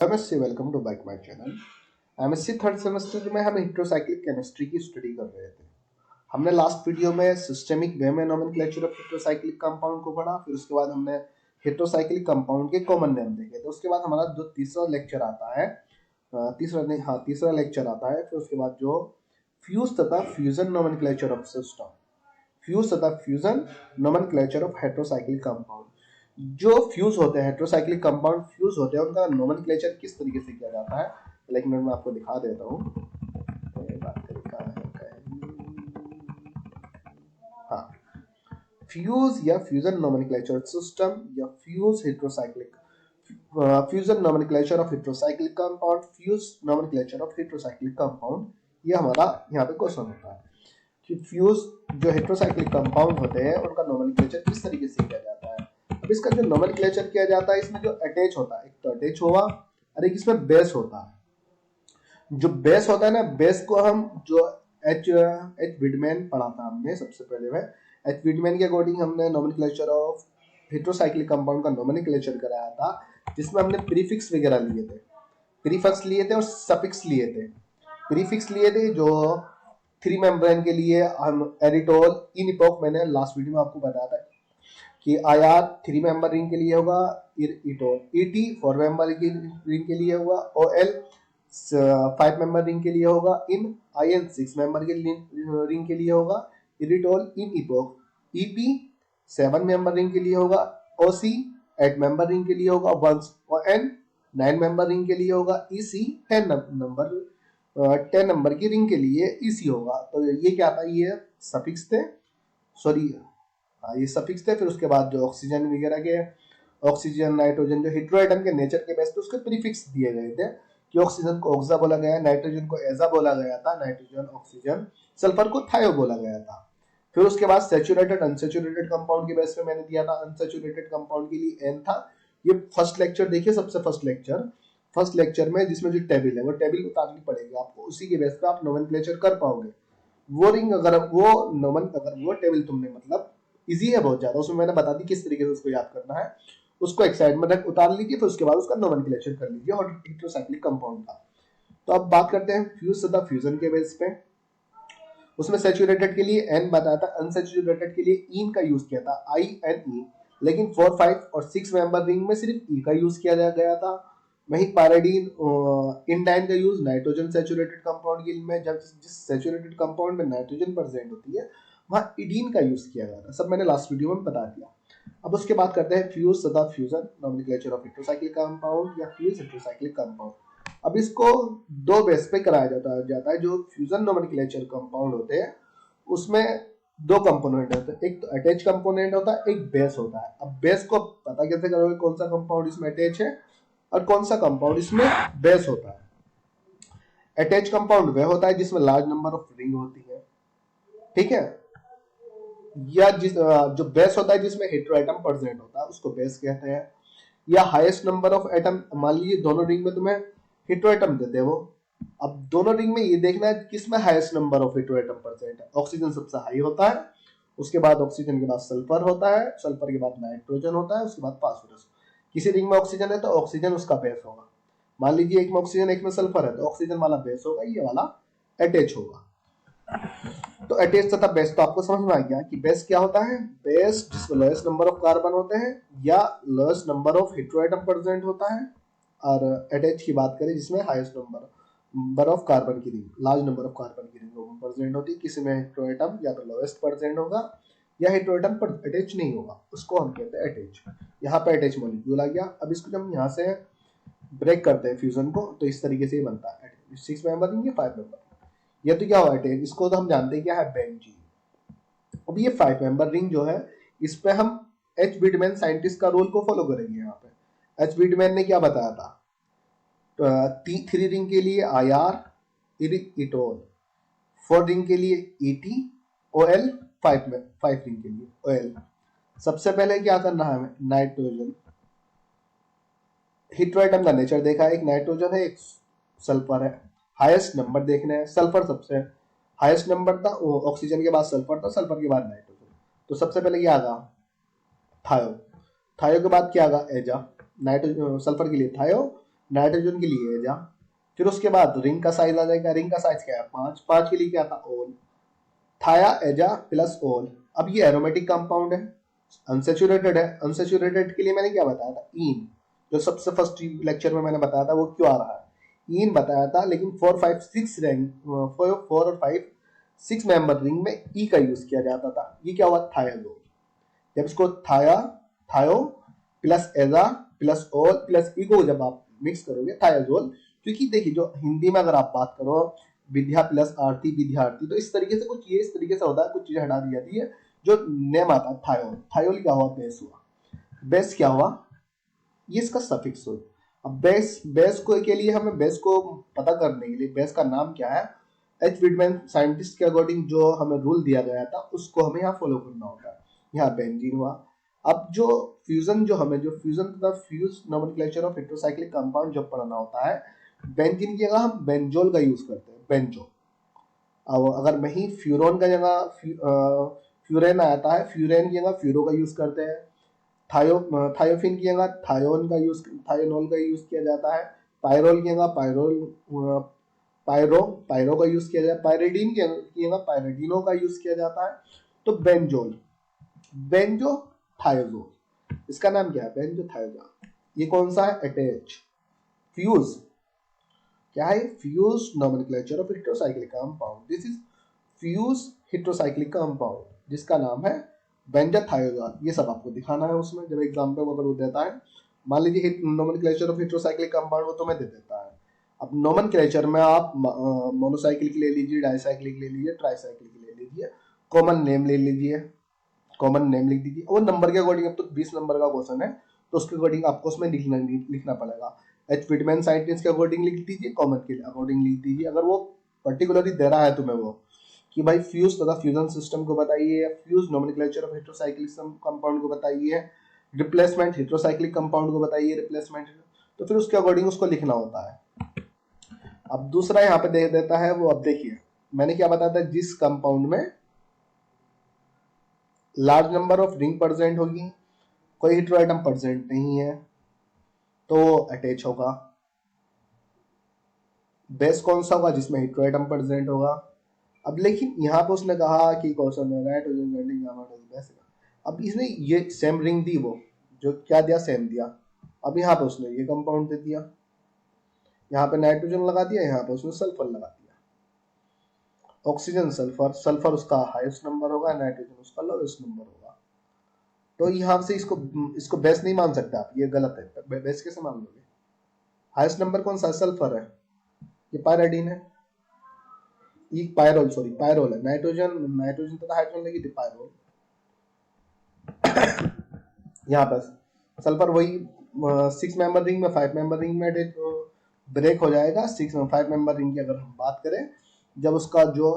नमस्ते, welcome to back my channel. MSc third semester में हम हेट्रोसाइक्लिक केमिस्ट्री की स्टडी कर रहे थे। हमने लास्ट वीडियो में सिस्टेमिक वे में नोमेनक्लेचर ऑफ हेट्रोसाइक्लिक कंपाउंड को पढ़ा, फिर उसके बाद हमने हेट्रोसाइक्लिक कंपाउंड के कॉमन नेम देखे थे। उसके बाद हमारा जो तीसरा लेक्चर आता है, तीसरा लेक्चर आता है। फिर उसके बाद जो फ्यूज तथा fusion nomenclature of system, fuse तथा fusion nomenclature of heterocyclic compound. जो फ्यूज होते हैं, हेट्रोसाइक्लिक कंपाउंड फ्यूज होते हैं, उनका नोमेनक्लेचर किस तरीके से किया जाता है, लेकिन मैं आपको दिखा देता हूँ। हाँ, फ्यूज या फ्यूजन नोमेनक्लेचर सिस्टम या fuse heterocyclic fusion nomenclature of heterocyclic compound, fuse nomenclature of heterocyclic compound, ये हमारा यहाँ पे क्वेश्चन होता है कि फ्यूज जो हेट्रोसाइक्लिक कंपाउंड होते हैं उनका नोमेनक्लेचर किस तरीके से किया जाता है। अब इसका जो नोमेनक्लेचर किया जाता है, इसमें जो अटैच होता है, एक तो अटैच होगा और एक इसमें बेस होता है। जो बेस होता है ना, बेस को हम जो एच विडमैन पढ़ा था हमने सबसे पहले में, एच विडमैन के अकॉर्डिंग हमने नोमेनक्लेचर ऑफ हेट्रोसाइक्लिक कंपाउंड का नोमेनक्लेचर कराया था, जिसमें हमने प्रीफिक्स वगैरह लिए थे, प्रीफिक्स लिए थे और सफिक्स लिए थे। प्रीफिक्स लिए थे जो थ्री मेम्ब्रेन के लिए हम एरिटोल इन इपोक, मैंने लास्ट वीडियो में आपको बताया था कि आईआर थ्री मेंबर रिंग के लिए होगा, इटोल ईटी फोर मेंबर की रिंग के लिए होगा, ओएल फाइव मेंबर रिंग के लिए होगा, इन आईएन सिक्स मेंबर के रिंग के लिए होगा, इरिटोल इन इपोक ईपी सेवन मेंबर रिंग के लिए होगा, ओसी एट मेंबर रिंग के लिए होगा, वंस और एन नाइन मेंबर रिंग के लिए होगा, ईसी टेन नंबर की रिंग के लिए ईसी होगा। तो ये क्या था, ये सफिक्स थे, सॉरी ये सफिक्स थे। फिर उसके बाद जो ऑक्सीजन वगैरह के, ऑक्सीजन नाइट्रोजन जो हेट्रोएटम के नेचर के बेस पे उसके प्रीफिक्स दिए गए थे कि ऑक्सीजन को ऑक्सा बोला गया, नाइट्रोजन को एजा बोला गया था, नाइट्रोजन ऑक्सीजन, सल्फर को थायो बोला गया था। फिर उसके बाद सैचुरेटेड अनसैचुरेटेड कंपाउंड के बेस पे मैंने दिया था, अनसैचुरेटेड कंपाउंड के लिए एन था। ये फर्स्ट लेक्चर देखिए, सबसे फर्स्ट लेक्चर में जिसमें जो टेबल है वो टेबल उतारनी पड़ेगी आपको, उसी के बेस पे आप नोमेनक्लेचर कर पाओगे। वो रिंग अगर वो टेबल तुमने मतलब इजी है बहुत ज्यादा, उसमें मैंने बता दी किस तरीके से उसको याद करना है। उसको एक साइड में रख उतार लीजिए, फिर उसके बाद उसका नोमेनक्लेचर कर लीजिए और हेट्रोसाइक्लिक कंपाउंड का। तो अब बात करते हैं फ्यूज तथा फ्यूजन के बेस पे। उसमें सैचुरेटेड के लिए एन बताया था, अनसैचुरेटेड के लिए इन का यूज किया था, आई एन ई। लेकिन 4, 5 और 6 मेंबर रिंग में सिर्फ ई का यूज किया गया था। वहीं पैराडीन इंडाइन का यूज नाइट्रोजन सैचुरेटेड कंपाउंड के लिए में, जब जिस सैचुरेटेड कंपाउंड में नाइट्रोजन प्रेजेंट होती है वहां इडीन का यूज किया गया था। सब मैंने लास्ट वीडियो में बता दिया। अब उसके बाद करते हैं फ्यूज तथा fusion nomenclature of heterocyclic compound या फ्यूज हेट्रोसाइक्लिक कंपाउंड। अब इसको दो बेस पे कराया जाता है। जो फ्यूजन नोमेनक्लेचर कंपाउंड होते हैं उसमें दो कंपोनेंट होते हैं, एक तो अटैच कंपोनेंट होता है, एक बेस होता है। अब बेस को पता कैसे करोगे कौन सा कंपाउंड इसमें अटैच है और कौन सा कंपाउंड इसमें बेस होता है। अटैच कंपाउंड वह होता है जिसमें लार्ज नंबर ऑफ रिंग होती है, ठीक है, या जो बेस होता है जिसमें हेट्रोएटम प्रेजेंट होता है उसको बेस कहते हैं। या हाईएस्ट नंबर ऑफ एटम, मान लीजिए दोनों रिंग में तुम्हें हेट्रोएटम दे दे वो। अब दोनों रिंग में ये देखना है किसमें highest number of heteroatom present है। ऑक्सीजन सबसे हाई होता है, उसके बाद ऑक्सीजन के बाद सल्फर होता है, सल्फर के बाद नाइट्रोजन होता है, उसके बाद फास्फोरस। किसी रिंग में ऑक्सीजन है तो ऑक्सीजन उसका बेस होगा। मान लीजिए एक में ऑक्सीजन एक में सल्फर है तो ऑक्सीजन वाला बेस होगा, ये वाला अटैच होगा। तो अटैच तथा बेस तो आपको समझ में आ गया कि बेस क्या होता है। बेस जिसमें लोएस्ट नंबर ऑफ कार्बन होते हैं या lowest number of heteroatom present होता है, और अटैच की बात करें जिसमें हाईएस्ट नंबर ऑफ कार्बन की ring, large number of carbon की रिंग प्रेजेंट होती है। किसी में हेट्रोएटम या तो लोएस्ट प्रेजेंट होगा या हेट्रोएटम पर अटैच नहीं होगा, उसको हम कहते हैं अटैच। यहाँ पे अटैच मॉलिक्यूल आ गया। अब इसको जब हम यहाँ से ब्रेक करते हैं फ्यूजन को, तो इस तरीके से ही बनता है 6 मेंबर रिंग या 5 मेंबर। ये तो क्या हुआ अटैच, इसको तो हम जानते हैं क्या है, बेंजीन। अब ये 5 मेंबर रिंग जो है, इस पे हम एच विडमैन साइंटिस्ट का रोल को फॉलो करेंगे। यहाँ पे एच विडमैन ने क्या बताया था, थ्री रिंग के लिए आई आर इटोल, फोर रिंग के लिए ईटी, ओएल, फाइव रिंग के लिए ओएल। सबसे पहले क्या करना है हमें, नाइट्रोजन हेट्रोएटम का नेचर देखा है, एक नाइट्रोजन है एक सल्फर है। हाईएस्ट नंबर देखना है, सल्फर सबसे हाईएस्ट नंबर था, ऑक्सीजन के बाद सल्फर था, सल्फर के बाद नाइट्रोजन। तो सबसे पहले क्या आगा, थायो, थायो के बाद क्या आगा, एजा, नाइट्रोजन सल्फर के लिए थायो, नाइट्रोजन के लिए एजा, फिर उसके बाद रिंग का साइज आ जाएगा, रिंग का साइज क्या है 5, 5 के लिए क्या था ओल, थाया एजा प्लस ओल। अब ये एरोमेटिक कंपाउंड है, अनसेचुरेटेड है, अनसेचुरेटेड के लिए मैंने क्या बताया था इन, जो सबसे फर्स्ट लेक्चर में मैंने बताया था वो क्यों आ रहा है इन बताया था, लेकिन 4 5 6 रैंक 4 और 5 6 मेंबर रिंग में ई का यूज किया जाता था। ये क्या हुआ थायाजोल, जब इसको थाया थायो प्लस एजा प्लस ओल प्लस ई को जब आप मिक्स करोगे थायाजोल, क्योंकि देखिए जो हिंदी में अगर आप बात करो विद्या प्लस आरती विद्यार्थी, तो इस तरीके से कुछ ये इस तरीके से होता है, कुछ चीजें हटा दी जाती है, जो नेम आता है थायोल, थायोल क्या हुआ बेस हुआ, बेस क्या हुआ ये इसका सफिक्स हो। अब बेस बेस को के लिए हमें बेस को पता करने के लिए बेस का नाम क्या है, एच विटमैन साइंटिस्ट के अकॉर्डिंग जो हमें रूल दिया गया था उसको हमें यहाँ फॉलो करना होता है। यहाँ बेंजीन हुआ। अब जो फ्यूजन जो हमें जो फ्यूजन तथा fuse nomenclature of heterocyclic compound जब पढ़ना होता है, बेंजीन की जगह हम बेंजोल का यूज करते हैं, बेंजो। अब अगर वही फ्यूरोन का जगह फ्यूरेन आता है, फ्यूरेन की जगह फ्यूरो का यूज करते हैं। थायोफिन की जगह थायोनोल का यूज किया जाता है। पायरोल की जगह पायरो का यूज किया जाता है। पायरिडीन की जगह पायरिडीनो का यूज किया जाता है। तो बेंजोल, बेंजो थायोजोल, इसका नाम क्या है बेंजो थायोजोल। ये कौन सा है अटैच फ्यूज, क्या है fuse nomenclature of heterocyclic compound, this is fuse heterocyclic compound जिसका नाम है बेंजाथायोजोल। ये सब आपको दिखाना है उसमें जब एग्जाम पे अगर वो देता है, मान लीजिए नोमेनक्लेचर ऑफ हेटेरोसाइक्लिक कंपाउंड वो तुम्हें दे देता है। अब नोमेनक्लेचर में आप मोनोसाइक्लिक ले लीजिए, डाइसाइक्लिक ले लीजिए, ट्राइसाइक्लिक ले लीजिए, कॉमन नेम ले लीजिए, कॉमन नेम लिख दीजिए। वो नंबर के अकॉर्डिंग, अब तो 20 नंबर का क्वेश्चन है तो उसके अकॉर्डिंग आपको उसमें लिखना पड़ेगा। एच विटमैन साइंटिस्ट के अकॉर्डिंग लिख दीजिए, कॉमन के अकॉर्डिंग लिख दीजिए। अगर वो पर्टिकुलरली दे रहा है तुम्हें वो कि भाई फ्यूज तथा फ्यूजन सिस्टम को बताइए, fuse nomenclature of heterocyclic compound को बताइए, रिप्लेसमेंट हेटेरोसाइक्लिक कंपाउंड को बताइए, रिप्लेसमेंट, तो फिर उसके अकॉर्डिंग उसको लिखना होता है। अब दूसरा यहाँ पे दे देता है वो, अब देखिए मैंने क्या बताया था, जिस कंपाउंड में large number of ring present होगी, कोई हेटेरोएटम प्रेजेंट नहीं है, तो अटैच होगा। बेस कौन सा होगा जिसमें हेटेरोएटम प्रेजेंट होगा। अब लेकिन यहाँ पे उसने कहा कि क्वेश्चन है राइट बेस, अब इसने ये सेम रिंग दी, वो जो क्या दिया सेम दिया। अब यहाँ पे उसने ये कंपाउंड दे दिया, यहाँ पे नाइट्रोजन लगा दिया, यहाँ पे उसने सल्फर लगा दिया। ऑक्सीजन सल्फर, सल्फर उसका हाईएस्ट नंबर होगा, नाइट्रोजन उसका लोएस्ट नंबर होगा। तो यहाँ से इसको बेस नहीं मान सकते आप, ये गलत है। बेस कैसे मान लोगे, हाईएस्ट नंबर कौन सा सल्फर है, ये पायराडीन है, ये पायरोल सॉरी पायरोल है, नाइट्रोजन नाइट्रोजन तथा हाइड्रोजन लगी थी पायरोल। यहाँ पर सल्फर वही 6 मेंबर रिंग में 5 मेंबर रिंग में ब्रेक हो जाएगा। 5 मेंबर रिंग की अगर हम बात करें, जब उसका जो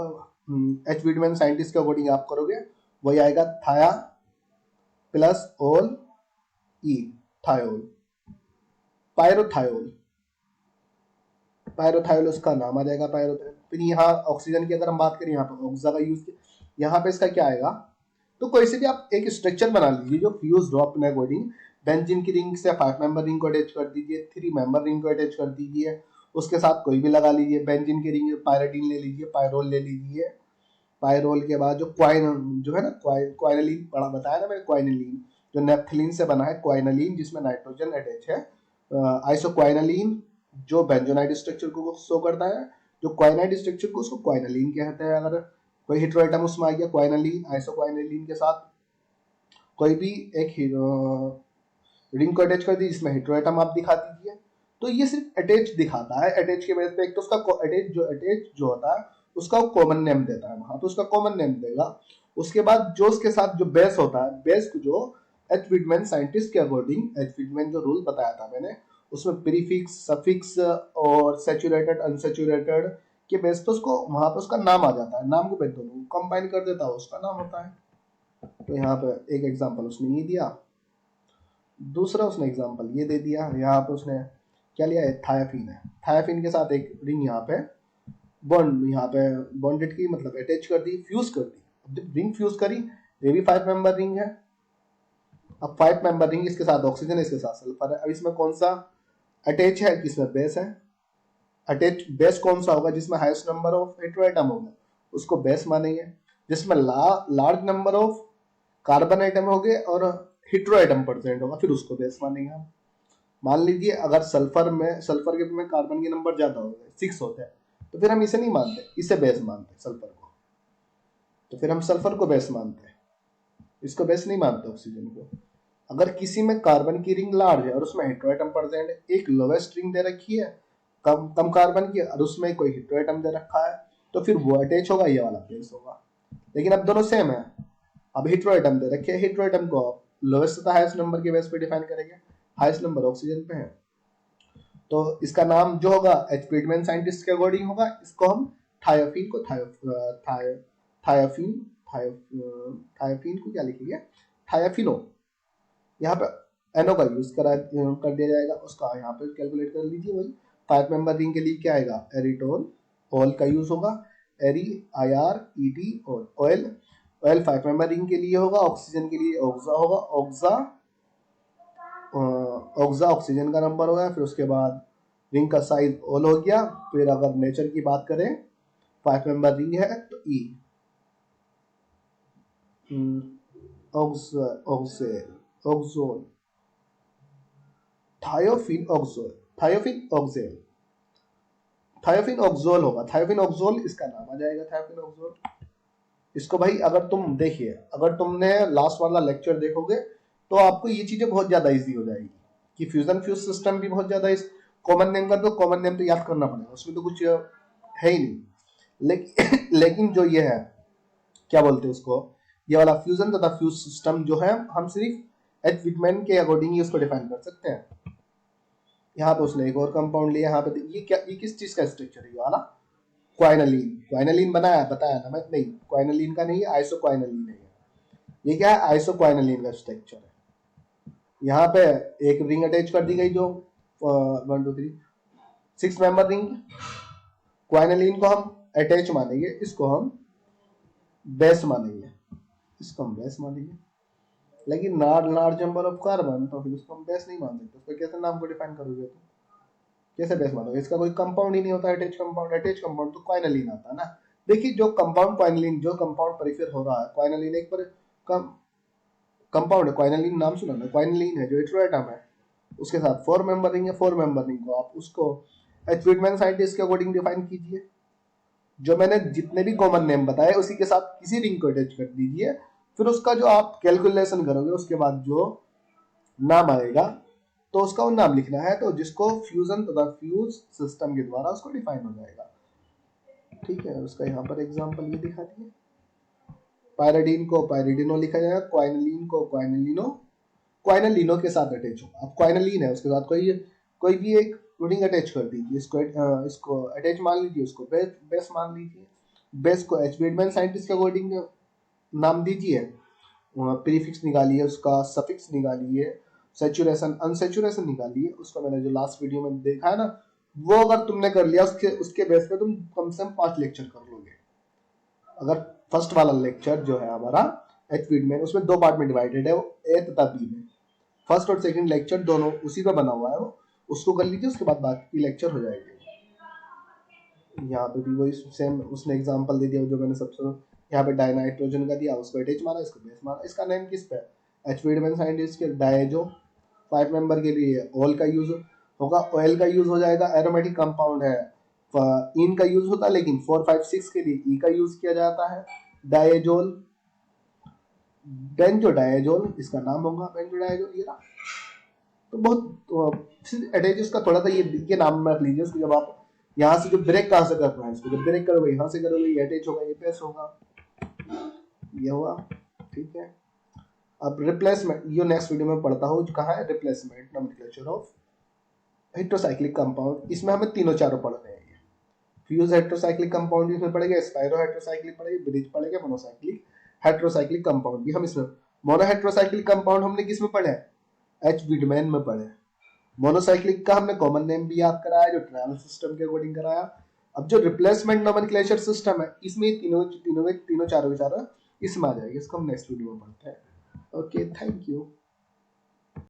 एच विटमैन साइंटिस्ट के अकॉर्डिंग आप करोगे वही आएगा थाया प्लस ओल ई, थायोल, पायरोथायोल, पायरोथायोल उसका नाम आ जाएगा पायरोथायोल। फिर यहाँ ऑक्सीजन की अगर हम बात करें, यहाँ पे ऑक्सा का यूज, यहाँ पे इसका क्या आएगा, तो कोई से भी आप एक स्ट्रक्चर बना लीजिए जो फ्यूज हो अपने अकॉर्डिंग। बेंजीन की रिंग से 5 मेंबर रिंग को अटैच कर दीजिए, 3 मेंबर रिंग को अटैच कर दीजिए, उसके साथ कोई भी लगा लीजिए। बेंजीन की रिंग पायरेडीन ले लीजिए, पायरोल ले लीजिए, पायरोल के बाद जो क्वाइन जो है ना क्वाइनलीन बड़ा बताया ना मैंने, क्वाइनलीन जो नेप्थलीन से बना है, क्वाइनलीन जिसमें नाइट्रोजन अटैच है, आइसोक्वाइनलीन जो बेंजोनाइड स्ट्रक्चर को शो करता है, जो क्वाइनाइड स्ट्रक्चर को उसको क्वाइनलीन कहते हैं। अगर कोई हेटेरोएटम उसमें आ गया क्वाइनलीन आइसोक्वाइनलीन के साथ, कोई भी एक रिंग को अटैच कर दी जिसमें हेटेरोएटम आप दिखा दीजिए, तो ये सिर्फ अटैच दिखाता है। अटैच के बेस पे एक तो उसका अटैच जो होता है उसका कॉमन नेम देता है वहां, तो उसका कॉमन नेम देगा। उसके बाद जो उसके साथ जो बेस होता है, बेस जो एच विटमैन साइंटिस्ट के अकॉर्डिंग, एच विटमैन जो रूल बताया था मैंने, उसमें प्रीफिक्स सफिक्स और सैचुरेटेड अनसैचुरेटेड के बेस पे उसको वहां पे उसका नाम आ जाता है, नाम को बेस दोनों कंबाइन कर देता है, उसका नाम होता है। तो यहाँ पे एक एग्जांपल उसने ये दिया, दूसरा उसने एग्जांपल ये दे दिया। यहाँ पे उसने क्या लिया है, थायाफिन है, थायाफिन के साथ एक रिंग यहाँ पे बॉन्ड, यहाँ पे बॉन्डेड की मतलब अटैच कर दी, फ्यूज कर दी। अब जब रिंग फ्यूज करी, ये भी 5 मेंबर रिंग है। अब 5 मेंबर रिंग, इसके साथ ऑक्सीजन, इसके साथ सल्फर है। अब इसमें कौन सा अटैच है किसमें, बेस है। अटैच बेस कौन सा होगा, जिसमें highest number of hetero atom होगा उसको बेस मानेंगे। जिसमें large number of carbon atom हो गए और हेटेरो एटम परसेंट होगा फिर उसको बेस मानेंगे हम। मान लीजिए अगर सल्फर में कार्बन के नंबर ज्यादा हो गए 6 होते हैं तो फिर हम इसे नहीं मानते, इसे बेस मानते सल्फर को। तो फिर हम सल्फर को बेस मानते हैं, इसको बेस नहीं मानते ऑक्सीजन को। अगर किसी में कार्बन की रिंग लार्ज है और उसमें हेटेरो एटम प्रेजेंट है, एक लोवेस्ट रिंग दे रखी है कम कम कार्बन की और उसमें कोई हेटेरो एटम दे रखा है, तो फिर वो अटैच होगा, ये वाला बेस होगा। लेकिन अब दोनों सेम है, अब हेटेरो एटम दे रखे हैं, हेटेरो एटम को लोवेस्ट तथा हाईएस्ट नंबर के बेस पे डिफाइन करेंगे। हाईएस्ट नंबर ऑक्सीजन पे है तो इसका नाम जो होगा एच फ्रीडमैन साइंटिस्ट के अकॉर्डिंग होगा, इसको हम थायोफीन को थायोफीन थायोफीन को क्या लिखेंगे, थायोफिनो। यहाँ पे एनओ का यूज कर दिया जाएगा, उसका यहाँ पे कैलकुलेट कर लीजिए। वही 5 मेंबर रिंग के लिए क्या आएगा, एरिटोल, ऑल का यूज होगा, एरी IRET और ऑयल। ऑयल 5 मेंबर रिंग के लिए होगा, ऑक्सीजन के लिए ऑक्सा होगा, ऑक्सा ऑक्सीजन का नंबर होगा। फिर उसके बाद रिंग का साइज ऑल हो गया। फिर अगर नेचर की बात करें 5 मेंबर रिंग है तो ई ऑक्सोल थायोफिन ऑक्सोल होगा, थायोफिन ऑक्सोल इसका नाम आ जाएगा, थायोफिन ऑक्सोल। इसको भाई अगर तुम देखिए, अगर तुमने लास्ट वाला लेक्चर देखोगे तो आपको ये चीजें बहुत ज्यादा इजी हो जाएगी कि फ्यूजन फ्यूज सिस्टम भी बहुत ज्यादा इस कॉमन नेम का, तो कॉमन नेम तो याद करना पड़ेगा, उसमें तो कुछ है ही नहीं। लेकिन जो ये है क्या बोलते हैं उसको, ये वाला फ्यूजन तथा फ्यूज सिस्टम जो है हम सिर्फ एच विटमैन के अकॉर्डिंग ही उसको डिफाइन कर सकते हैं। यहाँ पे उसने एक और कंपाउंड लिया, यहाँ पे ये क्या, ये किस चीज का स्ट्रक्चर है, ये वाला क्वाइनलीन बताया ना मैं, नहीं क्वाइनलीन का नहीं है, आइसोक्वाइनलीन है। ये क्या है, आइसोक्वाइनलीन का स्ट्रक्चर है। यहाँ पे एक रिंग अटैच कर दी गई जो 1 2 3 6 मेंबर रिंग। क्वाइनलीन को हम अटैच मानेंगे, इसको हम बेस मानेंगे, इसको हम बेस मानेंगे। लेकिन लार्ज नंबर ऑफ कार्बन तो फिर उसको हम बेस नहीं मान सकते, उसको कैसे नाम को डिफाइन करोगे तुम, कैसे बेस मानोगे, इसका कोई कंपाउंड ही नहीं होता अटैच कंपाउंड तो क्वाइनलीन आता है ना। देखिए जो कंपाउंड प्रेफर हो रहा है, क्वाइनलीन एक पर कंपाउंड है, क्वाइनलीन नाम सुना ना, क्वाइनलीन है जो हेटेरो एटम है, उसके साथ 4 मेंबर रिंग है, 4 मेंबर रिंग को आप उसको एच फ्रीडमैन साइंटिस्ट के अकॉर्डिंग डिफाइन कीजिए। जो मैंने जितने भी कॉमन नेम बताए उसी के साथ किसी रिंग को अटैच कर दीजिए, फिर उसका जो आप कैलकुलेशन करोगे उसके बाद जो नाम आएगा तो उसका वो नाम लिखना है, तो जिसको फ्यूजन तथा फ्यूज सिस्टम के द्वारा उसको डिफाइन हो जाएगा। ठीक है, उसका यहाँ पर एग्जांपल ये दिखा दिए, पायरिडीन को पायरिडिनो लिखा जाएगा, क्वाइनलीन को क्वाइनलिनो के साथ अटैच होगा। अब क्वाइनलीन है उसके साथ कोई भी एक रिंग अटैच कर दीजिए, इसको अटैच मान लीजिए, उसको बेस मान लीजिए। बेस को एच फ्रीडमैन साइंटिस्ट के अकॉर्डिंग नाम दीजिए, प्रीफिक्स निकालिए, उसका सफिक्स निकालिए, सैचुरेशन अनसैचुरेशन निकालिए। उसको मैंने जो लास्ट वीडियो में देखा है ना, वो अगर तुमने कर लिया उसके बेस पे तुम कम से कम 5 लेक्चर कर लोगे। अगर फर्स्ट वाला लेक्चर जो है हमारा एच फीडमैन, उसमें 2 पार्ट में डिवाइडेड है, वो ए तथा बी में, फर्स्ट और सेकंड लेक्चर दोनों उसी पे बना हुआ है, वो उसको कर लीजिए, उसके बाद बाकी लेक्चर हो जाएंगे। यहाँ पे भी वही सेम उसने एग्जांपल दे दिया जो मैंने सबसे, यहाँ पे डाइनाइट्रोजन का दिया, उसको अटैच मारा, इसको बेस मारा। इसका नेम किस पे, एच फ्रीडमैन साइंटिस्ट के डायजो 5 मेंबर के लिए ऑल का यूज होगा, ऑयल का यूज हो जाएगा। एरोमेटिक कंपाउंड है, इन का यूज होता है, लेकिन 4 5 6 के लिए ई का यूज किया जाता है। डायजोल, बेंजोडायजोल इसका नाम होगा, बेंजोडायजोल ये रहा। तो बहुत अटैचेस का थोड़ा सा ये नाम रख लीजिए उसको। जब आप यहाँ से जो ब्रेक कहाँ से करना है, इसको जब ब्रेक करोगे यहाँ से करोगे, ये अटैच होगा, ये बेस होगा, ये हुआ। ठीक है, अब रिप्लेसमेंट, ये नेक्स्ट वीडियो में पढ़ता हूँ, कहाँ है replacement nomenclature of heterocyclic compound. इसमें हमें तीनों चारों पढ़ने हैं, फ्यूज हेटेरोसाइक्लिक कंपाउंड इसमें पढ़ेगा, स्पाइरो हेटेरोसाइक्लिक पढ़ेगा, ब्रिज पढ़ेगा, मोनोसाइक्लिक हेटेरोसाइक्लिक कंपाउंड भी हम इसमें। मोनो हेटेरोसाइक्लिक कंपाउंड हमने किस में पढ़े, एच विटमैन में पढ़े। मोनोसाइक्लिक का हमने कॉमन नेम भी याद कराया जो ट्रायल सिस्टम के अकॉर्डिंग कराया। अब जो रिप्लेसमेंट नोमेनक्लेचर सिस्टम है, इसमें तीनों चारों इसमें आ जाएगी, इसको हम नेक्स्ट वीडियो में पढ़ते हैं। Okay, thank you.